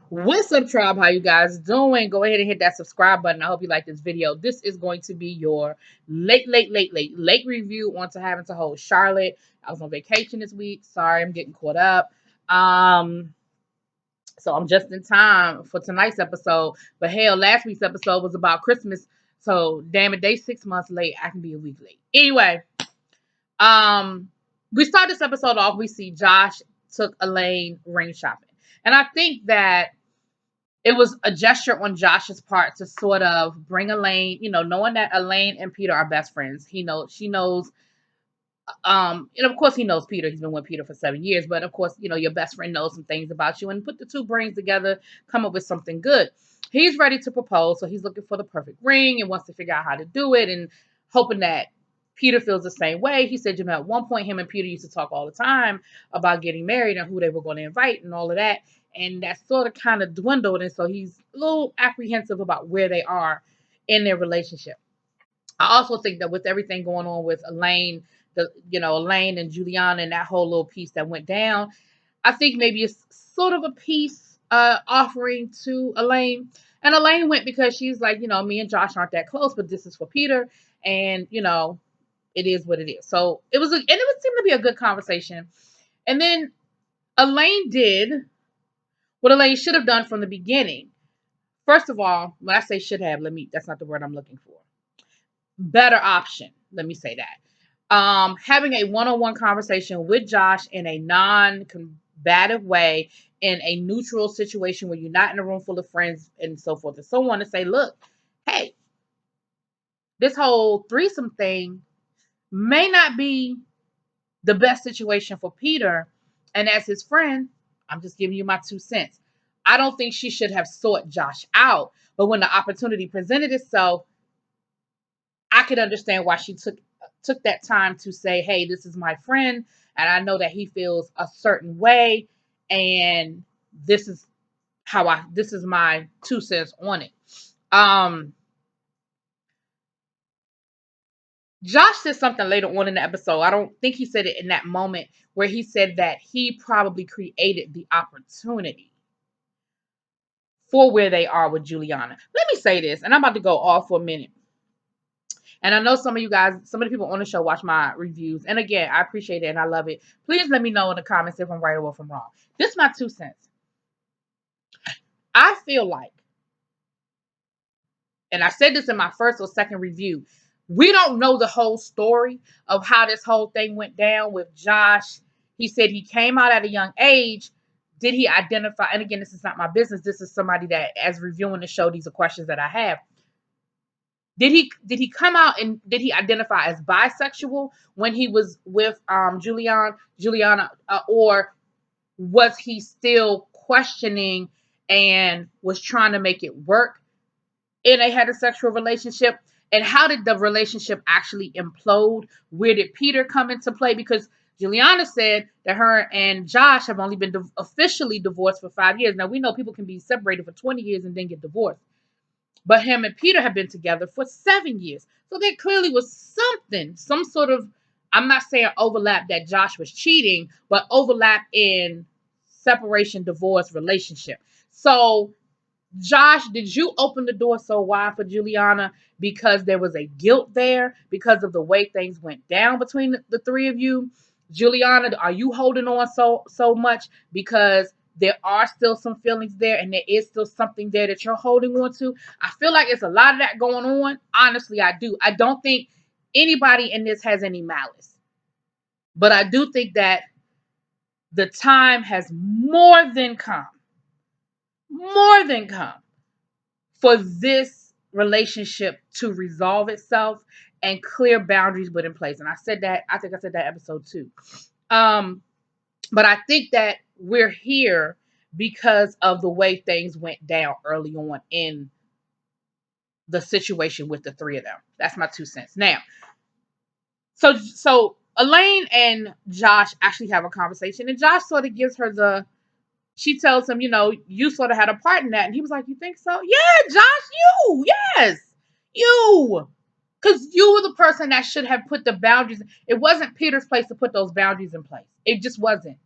What's up, tribe? How you guys doing? Go ahead and hit that subscribe button. I hope you like this video. This is going to be your late review on To Having to Hold Charlotte. I was on vacation this week. Sorry, I'm getting caught up. So I'm just in time for tonight's episode. But hell, last week's episode was about Christmas. So damn it, they 6 months late. I can be a week late. Anyway, we start this episode off. We see Josh took Elaine ring shopping. And I think that it was a gesture on Josh's part to sort of bring Elaine, knowing that Elaine and Peter are best friends. She knows, and of course he knows Peter. He's been with Peter for 7 years, but of course, your best friend knows some things about you, and put the two brains together, come up with something good. He's ready to propose, so he's looking for the perfect ring and wants to figure out how to do it, and hoping that Peter feels the same way. He said, at one point, him and Peter used to talk all the time about getting married and who they were going to invite and all of that. And that sort of kind of dwindled. And so he's a little apprehensive about where they are in their relationship. I also think that with everything going on with Elaine, Elaine and Juliana and that whole little piece that went down, I think maybe it's sort of a peace offering to Elaine. And Elaine went because she's like, me and Josh aren't that close, but this is for Peter. And, it is what it is. So it was, and it would seem to be a good conversation. And then Elaine did what Elaine should have done from the beginning. First of all, when I say should have, that's not the word I'm looking for. Better option. Let me say that. Having a one-on-one conversation with Josh in a non-combative way, in a neutral situation where you're not in a room full of friends and so forth and so on, to say, look, hey, this whole threesome thing may not be the best situation for Peter. And as his friend, I'm just giving you my 2 cents. I don't think she should have sought Josh out. But when the opportunity presented itself, I could understand why she took that time to say, hey, this is my friend, and I know that he feels a certain way, and this is my 2 cents on it. Josh said something later on in the episode. I don't think he said it in that moment, where he said that he probably created the opportunity for where they are with Juliana. Let me say this, and I'm about to go off for a minute. And I know some of you guys, some of the people on the show watch my reviews. And again, I appreciate it and I love it. Please let me know in the comments if I'm right or if I'm wrong. This is my 2 cents. I feel like, and I said this in my first or second review, we don't know the whole story of how this whole thing went down with Josh. He said he came out at a young age. Did he identify? And again, this is not my business. This is somebody that, as reviewing the show, these are questions that I have. Did he come out and did he identify as bisexual when he was with Juliana, or was he still questioning and was trying to make it work in a heterosexual relationship? And how did the relationship actually implode? Where did Peter come into play? Because Juliana said that her and Josh have only been officially divorced for 5 years. Now, we know people can be separated for 20 years and then get divorced. But him and Peter have been together for 7 years. So there clearly was some sort of, I'm not saying overlap that Josh was cheating, but overlap in separation, divorce, relationship. So, Josh, did you open the door so wide for Juliana because there was a guilt there because of the way things went down between the three of you? Juliana, are you holding on so much because there are still some feelings there and there is still something there that you're holding on to? I feel like it's a lot of that going on. Honestly, I do. I don't think anybody in this has any malice. But I do think that the time has more than come for this relationship to resolve itself and clear boundaries put in place. And I think I said that episode 2. But I think that we're here because of the way things went down early on in the situation with the three of them. That's my 2 cents. Now, so Elaine and Josh actually have a conversation, and Josh sort of gives her she tells him, you sort of had a part in that. And he was like, you think so? Yeah, Josh, yes, you. Because you were the person that should have put the boundaries. It wasn't Peter's place to put those boundaries in place. It just wasn't.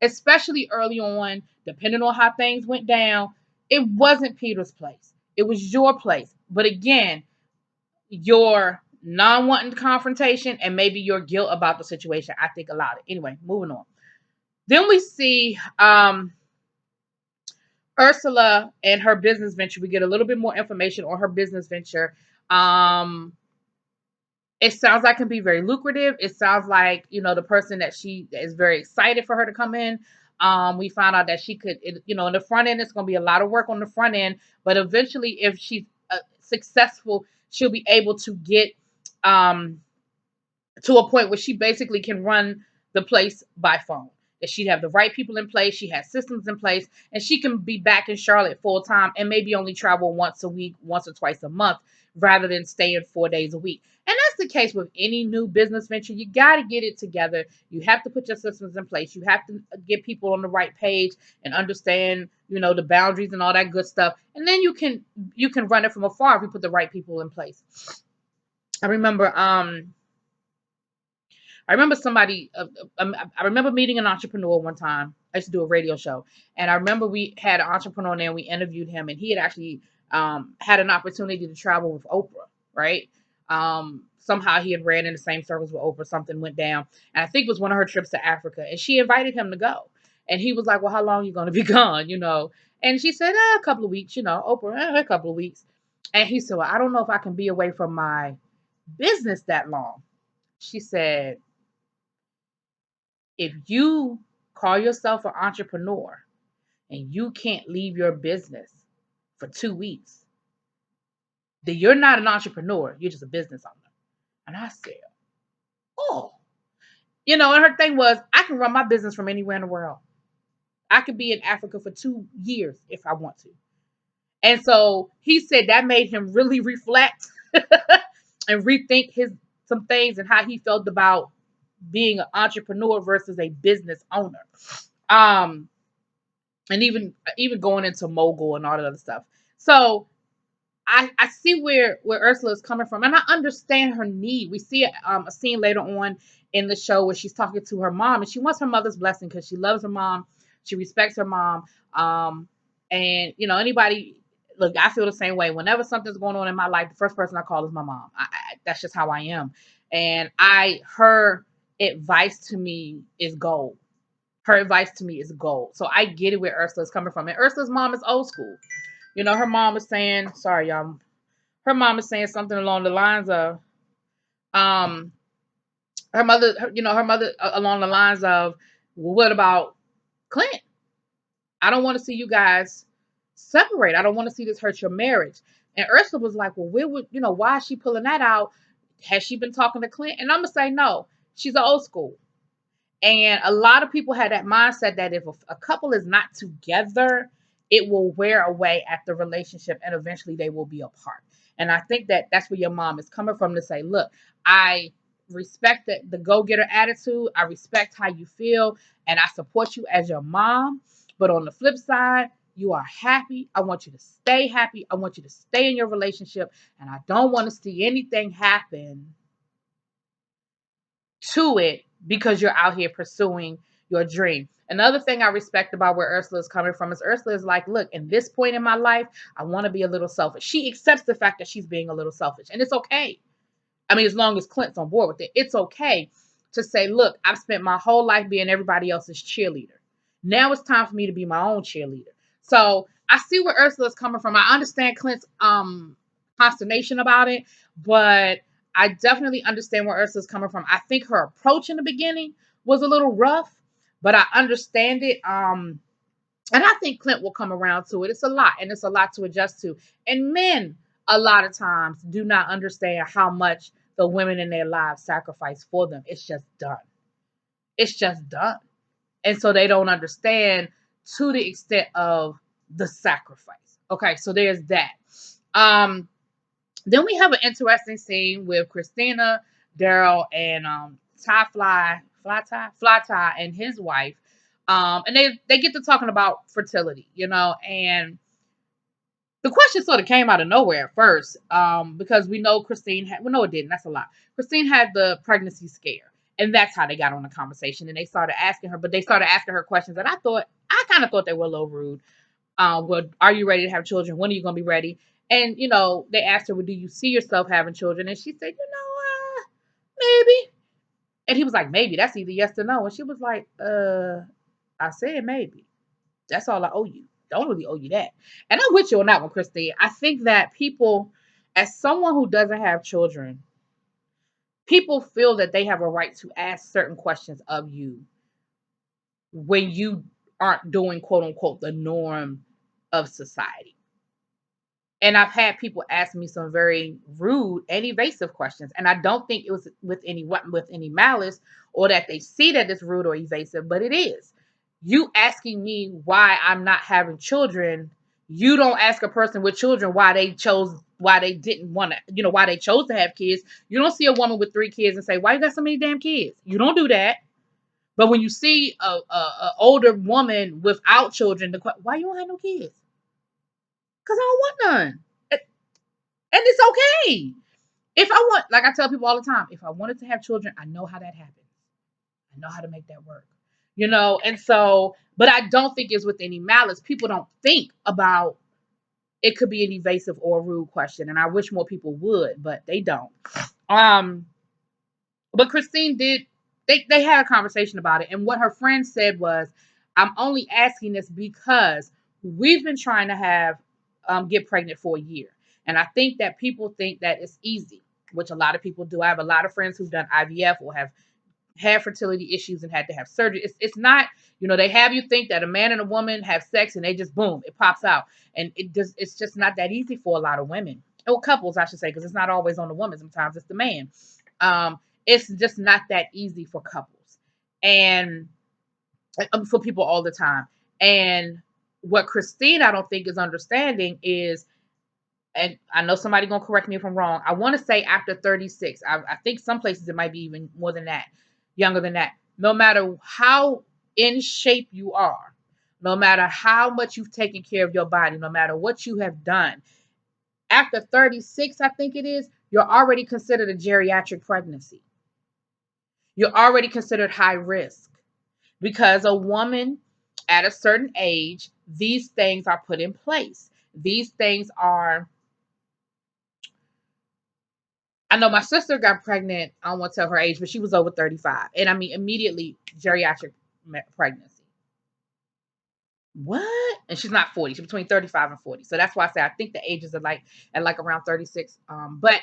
Especially early on, depending on how things went down. It wasn't Peter's place. It was your place. But again, your non-wanting confrontation and maybe your guilt about the situation, I think allowed it. Anyway, moving on. Then we see Ursula and her business venture. We get a little bit more information on her business venture. It sounds like it can be very lucrative. It sounds like, the person that she is very excited for her to come in. We found out that she could, in the front end, it's going to be a lot of work on the front end, but eventually, if she's successful, she'll be able to get to a point where she basically can run the place by phone. That she'd have the right people in place, she has systems in place, and she can be back in Charlotte full time and maybe only travel once a week, once or twice a month, rather than staying 4 days a week. And that's the case with any new business venture. You got to get it together. You have to put your systems in place. You have to get people on the right page and understand, the boundaries and all that good stuff. And then you can run it from afar if you put the right people in place. I remember somebody, I remember meeting an entrepreneur one time. I used to do a radio show. And I remember we had an entrepreneur there and we interviewed him. And he had actually had an opportunity to travel with Oprah, right? Somehow he had ran in the same circles with Oprah. Something went down. And I think it was one of her trips to Africa. And she invited him to go. And he was like, well, how long are you going to be gone, And she said, a couple of weeks, Oprah, a couple of weeks. And he said, well, I don't know if I can be away from my business that long. She said, if you call yourself an entrepreneur and you can't leave your business for 2 weeks, then you're not an entrepreneur. You're just a business owner. And I said, oh, and her thing was, I can run my business from anywhere in the world. I could be in Africa for 2 years if I want to. And so he said that made him really reflect and rethink some things and how he felt about being an entrepreneur versus a business owner. And even going into mogul and all that other stuff. So I see where Ursula is coming from, and I understand her need. We see a scene later on in the show where she's talking to her mom, and she wants her mother's blessing because she loves her mom, she respects her mom, and anybody. Look, I feel the same way. Whenever something's going on in my life, the first person I call is my mom. That's just how I am, and her advice to me is gold. Her advice to me is gold. So I get it where Ursula's coming from. And Ursula's mom is old school. Her mom is saying, sorry, y'all. Her mom is saying something along the lines of, her mother along the lines of, well, what about Clint? I don't want to see you guys separate. I don't want to see this hurt your marriage. And Ursula was like, well, why is she pulling that out? Has she been talking to Clint? And I'm going to say, no, she's old school. And a lot of people had that mindset that if a couple is not together, it will wear away at the relationship and eventually they will be apart. And I think that that's where your mom is coming from to say, look, I respect the go-getter attitude. I respect how you feel and I support you as your mom. But on the flip side, you are happy. I want you to stay happy. I want you to stay in your relationship. And I don't want to see anything happen to it because you're out here pursuing your dream. Another thing I respect about where Ursula is coming from is Ursula is like, look, in this point in my life, I want to be a little selfish. She accepts the fact that she's being a little selfish, and it's okay. I mean, as long as Clint's on board with it, it's okay to say, look, I've spent my whole life being everybody else's cheerleader. Now it's time for me to be my own cheerleader. So I see where Ursula is coming from. I understand Clint's consternation about it, but I definitely understand where Ursula's coming from. I think her approach in the beginning was a little rough, but I understand it. And I think Clint will come around to it. It's a lot, and it's a lot to adjust to. And men, a lot of times, do not understand how much the women in their lives sacrifice for them. It's just done. It's just done. And so they don't understand to the extent of the sacrifice. Okay, so there's that. Then we have an interesting scene with Christina, Daryl, and Fly Tie and his wife. And they get to talking about fertility, and the question sort of came out of nowhere at first, because we know Christine had, well, no, it didn't. That's a lie. Christine had the pregnancy scare, and that's how they got on the conversation. And they started asking her, but they started asking her questions that I kind of thought they were a little rude. Well, are you ready to have children? When are you going to be ready? And, they asked her, well, do you see yourself having children? And she said, maybe. And he was like, maybe. That's either yes or no. And she was like, I said maybe. That's all I owe you. Don't really owe you that. And I'm with you on that one, Christine. I think that people, as someone who doesn't have children, people feel that they have a right to ask certain questions of you when you aren't doing, quote unquote, the norm of society. And I've had people ask me some very rude and evasive questions. And I don't think it was with any malice, or that they see that it's rude or evasive, but it is. You asking me why I'm not having children, you don't ask a person with children why they didn't want to, why they chose to have kids. You don't see a woman with 3 kids and say, why you got so many damn kids? You don't do that. But when you see a older woman without children, why you don't have no kids? Because I don't want none. And it's okay. If I want, like I tell people all the time, if I wanted to have children, I know how that happens. I know how to make that work. And so, but I don't think it's with any malice. People don't think about it could be an evasive or a rude question. And I wish more people would, but they don't. But Christine did, they had a conversation about it. And what her friend said was, I'm only asking this because we've been trying to get pregnant for a year. And I think that people think that it's easy, which a lot of people do. I have a lot of friends who've done IVF or have had fertility issues and had to have surgery. It's not, they have you think that a man and a woman have sex and they just, boom, it pops out. And it's just not that easy for a lot of women. Or couples, I should say, because it's not always on the woman. Sometimes it's the man. It's just not that easy for couples and for people all the time. And what Christine, I don't think, is understanding is, and I know somebody gonna correct me if I'm wrong, I want to say after 36. I think some places it might be even more than that, younger than that. No matter how in shape you are, no matter how much you've taken care of your body, no matter what you have done, after 36, I think it is, you're already considered a geriatric pregnancy. You're already considered high risk, because a woman at a certain age, these things are put in place. These things are, I know my sister got pregnant, I don't want to tell her age, but she was over 35. And I mean, immediately geriatric pregnancy. What? And she's not 40. She's between 35 and 40. So that's why I say I think the ages are at around 36. But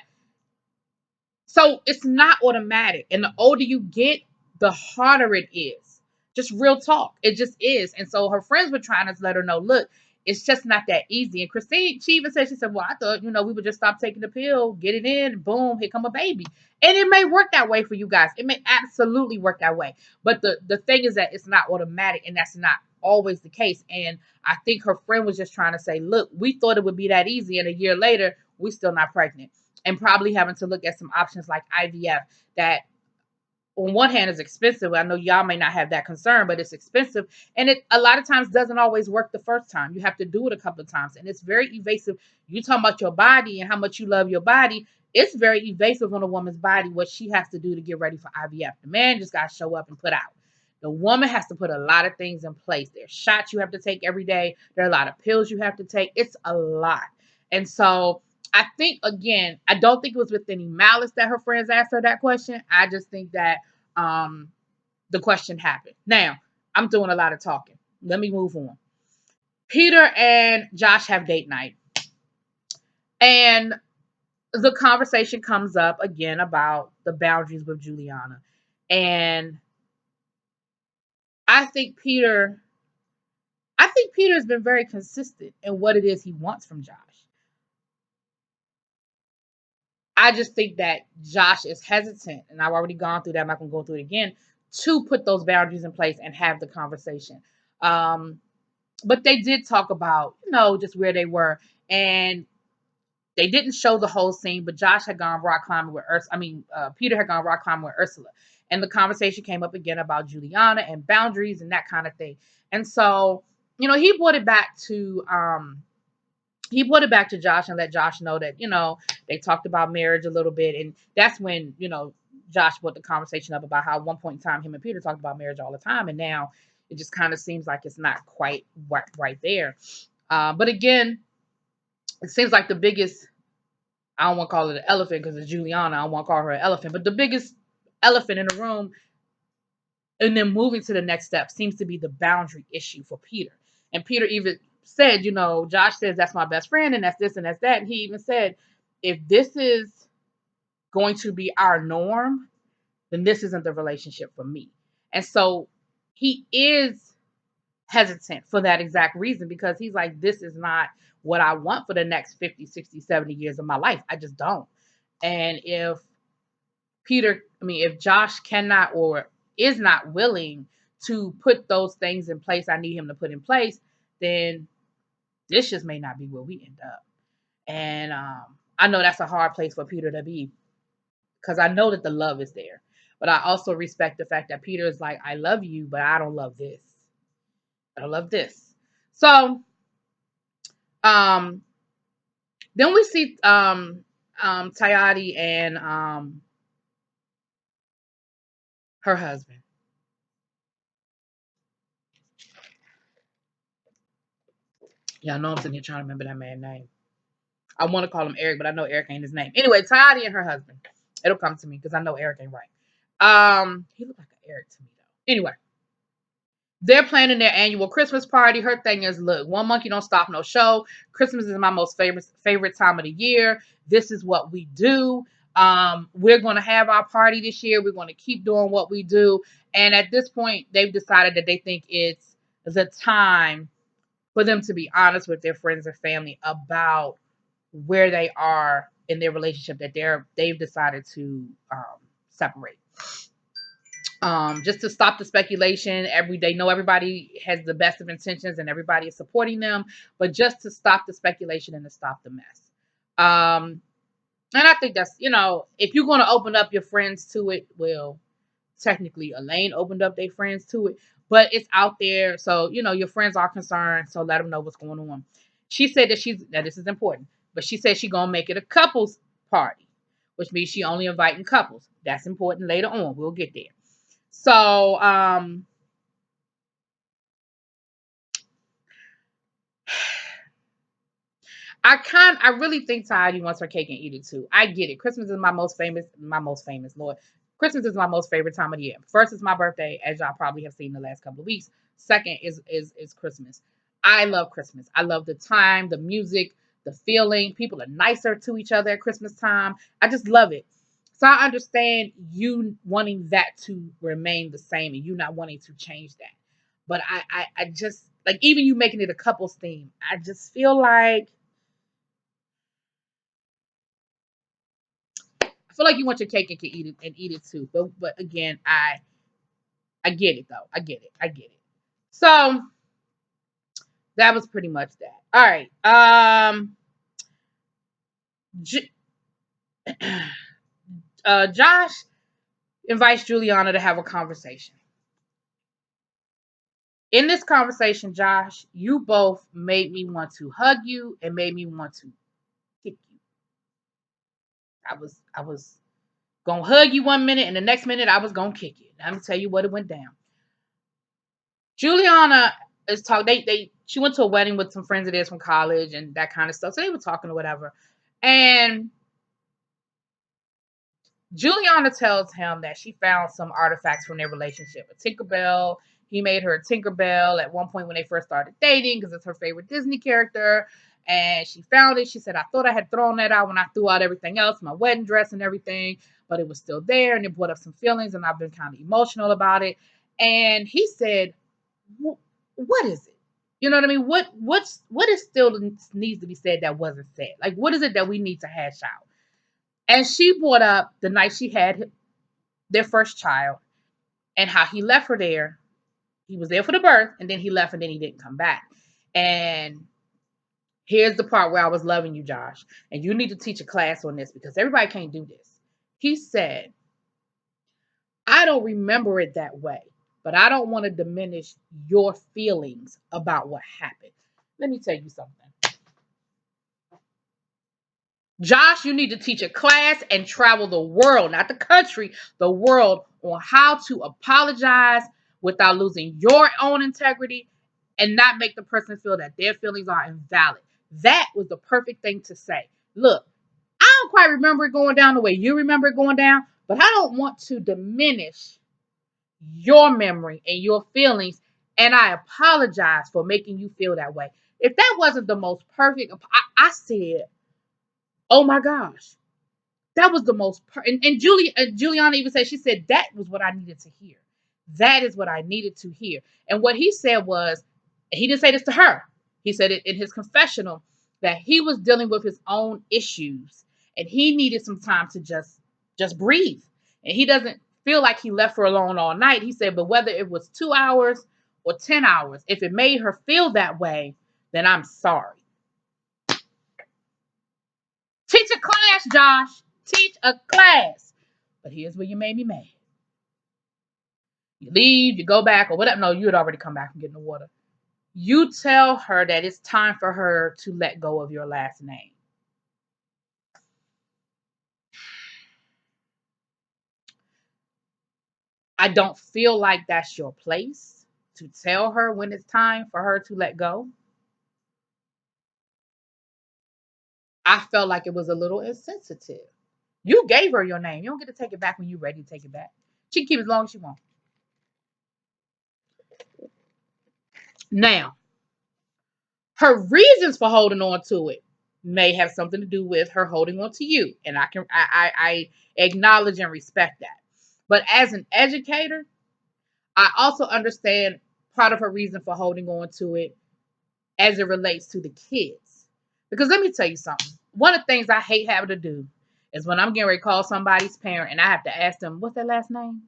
so it's not automatic. And the older you get, the harder it is. Just real talk. It just is. And so her friends were trying to let her know, look, it's just not that easy. And Christine, she even said, well, I thought, we would just stop taking the pill, get it in, and boom, here come a baby. And it may work that way for you guys. It may absolutely work that way. But the thing is that it's not automatic, and that's not always the case. And I think her friend was just trying to say, look, we thought it would be that easy, and a year later, we're still not pregnant. And probably having to look at some options like IVF that on one hand is expensive. I know y'all may not have that concern, but it's expensive. And it a lot of times doesn't always work the first time. You have to do it a couple of times. And it's very evasive. You talking about your body and how much you love your body. It's very evasive on a woman's body, what she has to do to get ready for IVF. The man just got to show up and put out. The woman has to put a lot of things in place. There's shots you have to take every day. There are a lot of pills you have to take. It's a lot. And so I think, again, I don't think it was with any malice that her friends asked her that question. I just think that the question happened. Now, I'm doing a lot of talking. Let me move on. Peter and Josh have date night. And the conversation comes up again about the boundaries with Juliana. And I think Peter has been very consistent in what it is he wants from Josh. I just think that Josh is hesitant, and I've already gone through that. I'm not going to go through it again, to put those boundaries in place and have the conversation. But they did talk about, just where they were. And they didn't show the whole scene, but Josh had gone rock climbing with Peter had gone rock climbing with Ursula. And the conversation came up again about Juliana and boundaries and that kind of thing. And so, he brought it back to Josh and let Josh know that, they talked about marriage a little bit. And that's when, Josh brought the conversation up about how at one point in time him and Peter talked about marriage all the time. And now it just kind of seems like it's not quite right there. But again, it seems like the biggest, I don't want to call it an elephant because it's Juliana. I don't want to call her an elephant, but the biggest elephant in the room and then moving to the next step seems to be the boundary issue for Peter. And Peter even said, Josh says that's my best friend and that's this and that's that. And he even said, if this is going to be our norm, then this isn't the relationship for me. And so he is hesitant for that exact reason, because he's like, this is not what I want for the next 50, 60, 70 years of my life. I just don't. And if Josh cannot or is not willing to put those things in place I need him to put in place, then this just may not be where we end up. And I know that's a hard place for Peter to be, because I know that the love is there. But I also respect the fact that Peter is like, I love you, but I don't love this. I don't love this. So then we see Tayati and her husband. Yeah, I know I'm sitting here trying to remember that man's name. I want to call him Eric, but I know Eric ain't his name. Anyway, Tayati and her husband. It'll come to me because I know Eric ain't right. He looked like an Eric to me though. Anyway, they're planning their annual Christmas party. Her thing is, look, one monkey don't stop no show. Christmas is my most favorite time of the year. This is what we do. We're going to have our party this year. We're going to keep doing what we do. And at this point, they've decided that they think it's the time for them to be honest with their friends and family about where they are in their relationship, that they've decided to separate. Just to stop the speculation. They know everybody has the best of intentions and everybody is supporting them, but just to stop the speculation and to stop the mess. And I think that's, if you're going to open up your friends to it, well, technically Elaine opened up their friends to it, but it's out there. So, your friends are concerned. So let them know what's going on. She said that this is important, but she said she's going to make it a couples party, which means she only inviting couples. That's important later on. We'll get there. So, I really think Tidy wants her cake and eat it too. I get it. Christmas is my most famous, Lord. Christmas is my most favorite time of the year. First is my birthday, as y'all probably have seen the last couple of weeks. Second is Christmas. I love Christmas. I love the time, the music, the feeling. People are nicer to each other at Christmas time. I just love it. So I understand you wanting that to remain the same and you not wanting to change that. But I just, like, even you making it a couples theme, I just feel like, you want your cake and can eat it too. But again, I get it though. I get it. So that was pretty much that. All right. Josh invites Juliana to have a conversation. In this conversation, Josh, you both made me want to hug you and made me want to kick you. I was gonna hug you one minute, and the next minute I was gonna kick you. I'm gonna tell you what it went down. Juliana is talking. She went to a wedding with some friends of theirs from college and that kind of stuff. So they were talking or whatever. And Juliana tells him that she found some artifacts from their relationship. A Tinkerbell. He made her a Tinkerbell at one point when they first started dating because it's her favorite Disney character. And she found it. She said, I thought I had thrown that out when I threw out everything else, my wedding dress and everything, but it was still there and it brought up some feelings and I've been kind of emotional about it. And he said, what is it? You know what I mean? What is still needs to be said that wasn't said? Like, what is it that we need to hash out? And she brought up the night she had their first child and how he left her there. He was there for the birth and then he left and then he didn't come back. And here's the part where I was loving you, Josh. And you need to teach a class on this because everybody can't do this. He said, I don't remember it that way, but I don't want to diminish your feelings about what happened. Let me tell you something. Josh, you need to teach a class and travel the world, not the country, the world, on how to apologize without losing your own integrity and not make the person feel that their feelings are invalid. That was the perfect thing to say. Look, I don't quite remember it going down the way you remember it going down, but I don't want to diminish your memory and your feelings, and I apologize for making you feel that way. If that wasn't the most perfect, I said, oh my gosh, that was the most, and Juliana even said, she said, that was what I needed to hear. That is what I needed to hear. And what he said was, he didn't say this to her. He said it in his confessional that he was dealing with his own issues and he needed some time to just breathe. And he doesn't feel like he left her alone all night. He said, but whether it was 2 hours or 10 hours, if it made her feel that way, then I'm sorry. Teach a class, Josh. Teach a class. But here's where you made me mad. You leave, you go back, or whatever. No, you had already come back from getting the water. You tell her that it's time for her to let go of your last name. I don't feel like that's your place to tell her when it's time for her to let go. I felt like it was a little insensitive. You gave her your name. You don't get to take it back when you're ready to take it back. She can keep it as long as she wants. Now, her reasons for holding on to it may have something to do with her holding on to you, and I acknowledge and respect that. But as an educator, I also understand part of her reason for holding on to it as it relates to the kids. Because let me tell you something. One of the things I hate having to do is when I'm getting ready to call somebody's parent and I have to ask them, what's their last name?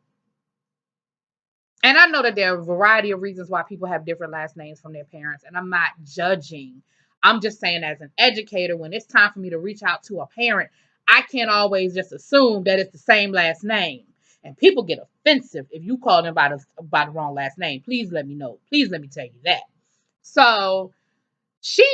And I know that there are a variety of reasons why people have different last names from their parents, and I'm not judging. I'm just saying, as an educator, when it's time for me to reach out to a parent, I can't always just assume that it's the same last name. And people get offensive if you call them by the wrong last name. Please let me know. Please let me tell you that. So she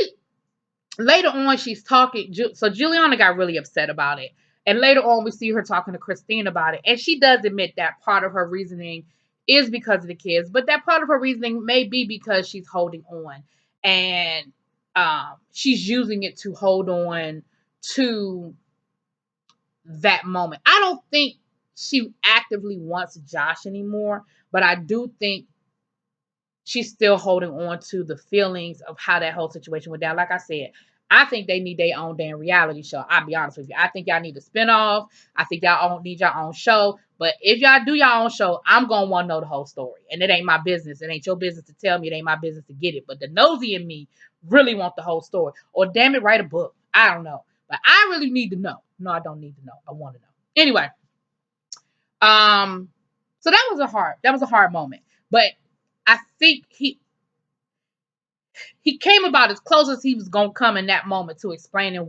later on, she's talking. So Juliana got really upset about it. And later on, we see her talking to Christine about it. And she does admit that part of her reasoning is because of the kids, but that part of her reasoning may be because she's holding on. And she's using it to hold on to that moment. I don't think she actively wants Josh anymore, but I do think she's still holding on to the feelings of how that whole situation went down. Like I said, I think they need their own damn reality show. I'll be honest with you. I think y'all need a spinoff. I think y'all need your own show. But if y'all do your own show, I'm going to want to know the whole story. And it ain't my business. It ain't your business to tell me. It ain't my business to get it. But the nosy in me really want the whole story. Or damn it, write a book. I don't know. But I really need to know. No, I don't need to know. I want to know. Anyway, so that was a hard moment. But I think he came about as close as he was gonna come in that moment to explaining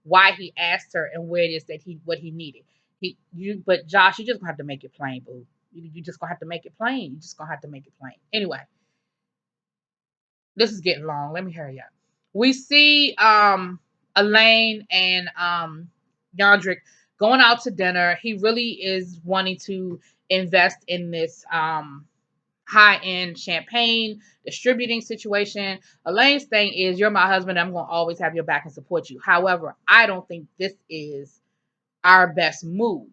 why he asked her and where it is that what he needed. But Josh, you just gonna have to make it plain, boo. You just gonna have to make it plain. You just gonna have to make it plain. Anyway, this is getting long. Let me hurry up. We see Elaine and Yandrick going out to dinner. He really is wanting to invest in this high-end champagne distributing situation. Elaine's thing is, you're my husband. I'm going to always have your back and support you. However, I don't think this is our best move.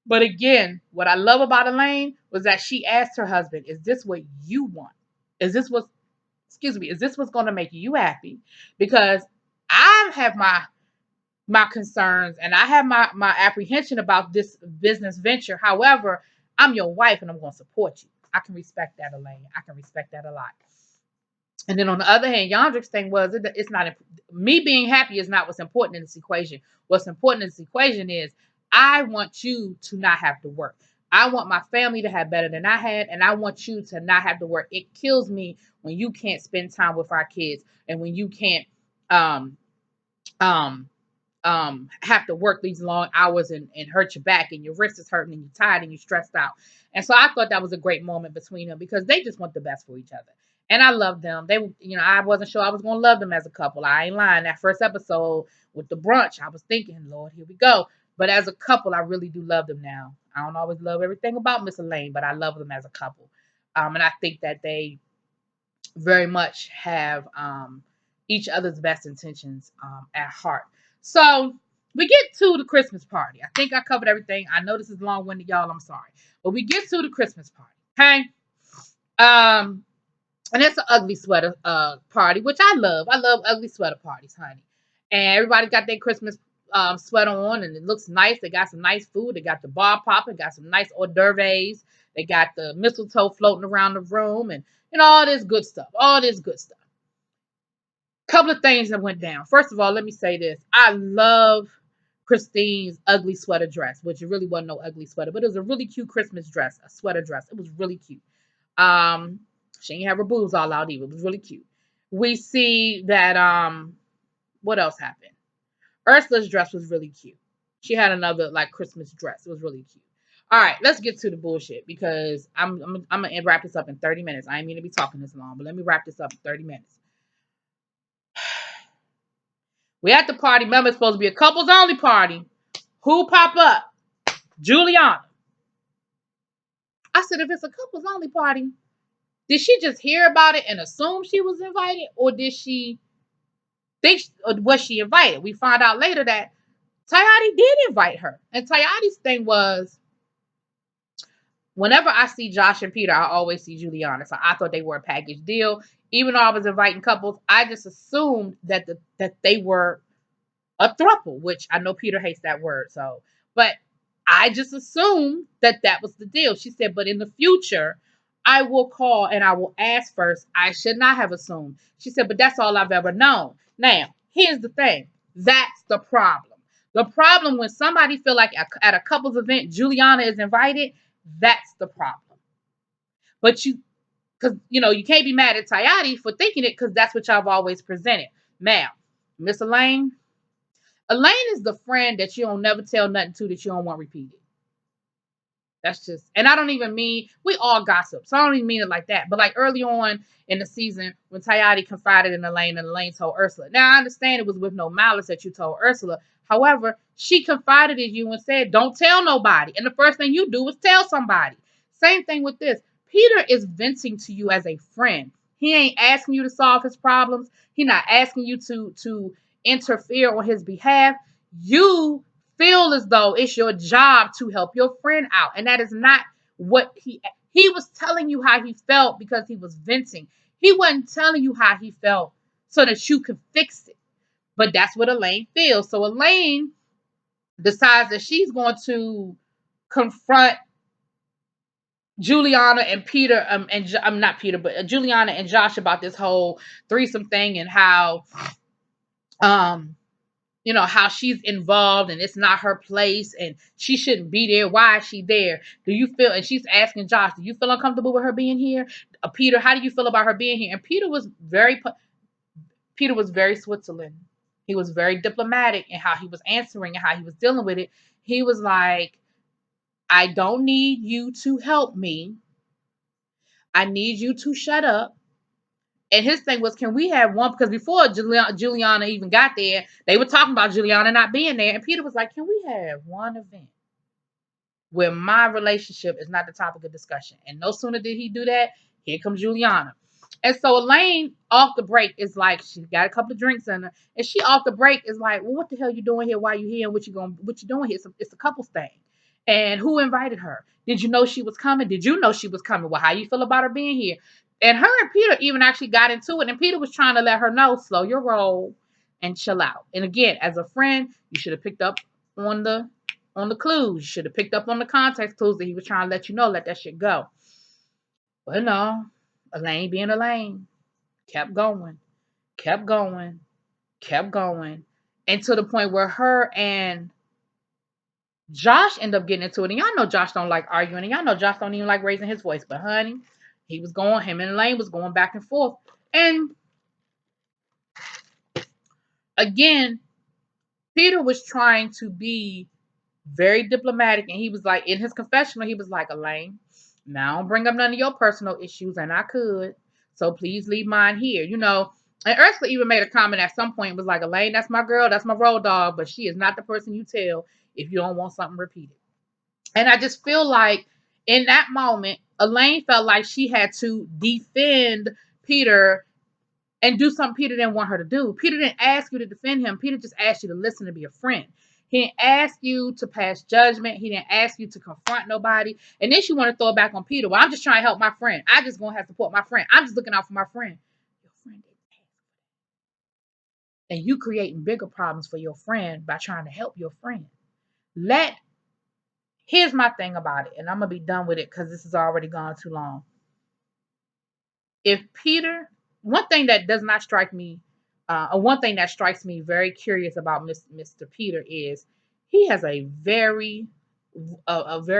But again, what I love about Elaine was that she asked her husband, is this what you want? Is this what's, excuse me, is this what's going to make you happy? Because I have my concerns and I have my apprehension about this business venture. However, I'm your wife and I'm going to support you. I can respect that, Elaine. I can respect that a lot. And then on the other hand, Yandrick's thing was, it's not, me being happy is not what's important in this equation. What's important in this equation is, I want you to not have to work. I want my family to have better than I had, and I want you to not have to work. It kills me when you can't spend time with our kids and when you can't um um have to work these long hours and hurt your back and your wrist is hurting and you're tired and you're stressed out. And so I thought that was a great moment between them because they just want the best for each other. And I love them. They, I wasn't sure I was going to love them as a couple. I ain't lying. That first episode with the brunch, I was thinking, Lord, here we go. But as a couple, I really do love them now. I don't always love everything about Miss Elaine, but I love them as a couple. And I think that they very much have each other's best intentions at heart. So we get to the Christmas party. I think I covered everything. I know this is long-winded, y'all. I'm sorry. But we get to the Christmas party. Okay. Um, and it's an ugly sweater party, which I love. I love ugly sweater parties, honey. And everybody got their Christmas sweater on, and it looks nice. They got some nice food. They got the bar popping, got some nice hors d'oeuvres. They got the mistletoe floating around the room, and all this good stuff. All this good stuff. Couple of things that went down. First of all, let me say this: I love Christine's ugly sweater dress, which it really wasn't no ugly sweater, but it was a really cute Christmas dress, a sweater dress. It was really cute. Um, she didn't have her boobs all out either. It was really cute. We see that what else happened? Ursula's dress was really cute. She had another like Christmas dress. It was really cute. All right, let's get to the bullshit because I'm gonna wrap this up in 30 minutes. I ain't mean to be talking this long, but let me wrap this up in 30 minutes. We at the party. Remember, it's supposed to be a couples only party. Who pop up? Juliana. I said, if it's a couples only party, did she just hear about it and assume she was invited, or did she think, or was she invited? We find out later that Tayati did invite her, and Tayati's thing was, whenever I see Josh and Peter, I always see Juliana. So I thought they were a package deal. Even though I was inviting couples, I just assumed that they were a throuple, which I know Peter hates that word. So, but I just assumed that was the deal. She said, but in the future, I will call and I will ask first. I should not have assumed. She said, but that's all I've ever known. Now, here's the thing. That's the problem. The problem when somebody feel like at a couples event, Juliana is invited, that's the problem. But because you can't be mad at Tayati for thinking it because that's what y'all have always presented. Now, Miss Elaine is the friend that you don't never tell nothing to that you don't want repeated. That's just, and I don't even mean, we all gossip, so I don't even mean it like that. But like early on in the season, when Tayati confided in Elaine and Elaine told Ursula. Now I understand it was with no malice that you told Ursula. However, she confided in you and said, don't tell nobody. And the first thing you do is tell somebody. Same thing with this. Peter is venting to you as a friend. He ain't asking you to solve his problems. He's not asking you to interfere on his behalf. You feel as though it's your job to help your friend out, and that is not what he was telling you how he felt because he was venting. He wasn't telling you how he felt so that you could fix it. But that's what Elaine feels. So Elaine decides that she's going to confront Juliana and Peter, and I'm not Peter, but Juliana and Josh about this whole threesome thing and how um how she's involved and it's not her place and she shouldn't be there. Why is she there? Do you feel, and she's asking Josh, do you feel uncomfortable with her being here? Peter, how do you feel about her being here? And Peter was very Switzerland. He was very diplomatic in how he was answering and how he was dealing with it. He was like, I don't need you to help me. I need you to shut up. And his thing was, can we have one? Because before Juliana even got there, they were talking about Juliana not being there. And Peter was like, can we have one event where my relationship is not the topic of discussion? And no sooner did he do that, here comes Juliana. And so Elaine, off the break, is like, she got a couple of drinks in her. And she off the break is like, well, what the hell you doing here? Why you here? And what you doing here? It's a couples thing. And who invited her? Did you know she was coming? Did you know she was coming? Well, how you feel about her being here? And her and Peter even actually got into it. And Peter was trying to let her know, slow your roll and chill out. And again, as a friend, you should have picked up on the clues. You should have picked up on the context clues that he was trying to let you know, let that shit go. But no, Elaine being Elaine, kept going, kept going, kept going. And to the point where her and Josh ended up getting into it. And y'all know Josh don't like arguing. And y'all know Josh don't even like raising his voice. But honey, him and Elaine was going back and forth. And again, Peter was trying to be very diplomatic. And he was like, in his confessional, he was like, Elaine, now don't bring up none of your personal issues. And I could. So please leave mine here. And Ursula even made a comment at some point. Was like, Elaine, that's my girl. That's my road dog. But she is not the person you tell if you don't want something repeated. And I just feel like in that moment, Elaine felt like she had to defend Peter and do something Peter didn't want her to do. Peter didn't ask you to defend him. Peter just asked you to listen and be a friend. He didn't ask you to pass judgment. He didn't ask you to confront nobody. And then she want to throw it back on Peter. Well, I'm just trying to help my friend. I just gonna have to support my friend. I'm just looking out for my friend. Your friend didn't ask. And you creating bigger problems for your friend by trying to help your friend. Here's my thing about it, and I'm gonna be done with it because this has already gone too long. If Peter, one thing that does not strike me, or one thing that strikes me very curious about Mr. Peter is he has a very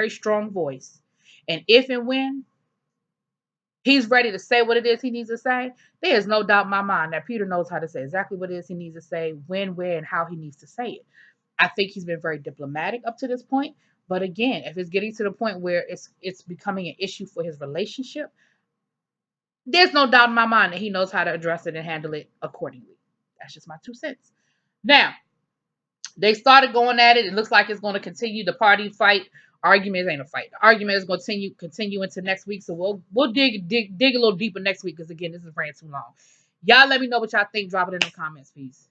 strong voice, and if and when he's ready to say what it is he needs to say, there is no doubt in my mind that Peter knows how to say exactly what it is he needs to say, when, where, and how he needs to say it. I think he's been very diplomatic up to this point, but again, if it's getting to the point where it's becoming an issue for his relationship, there's no doubt in my mind that he knows how to address it and handle it accordingly. That's just my 2 cents. Now, they started going at it. It looks like it's going to continue. The party fight argument ain't a fight. The argument is going to continue into next week. So we'll dig a little deeper next week because again, this is ran too long. Y'all let me know what y'all think. Drop it in the comments, please.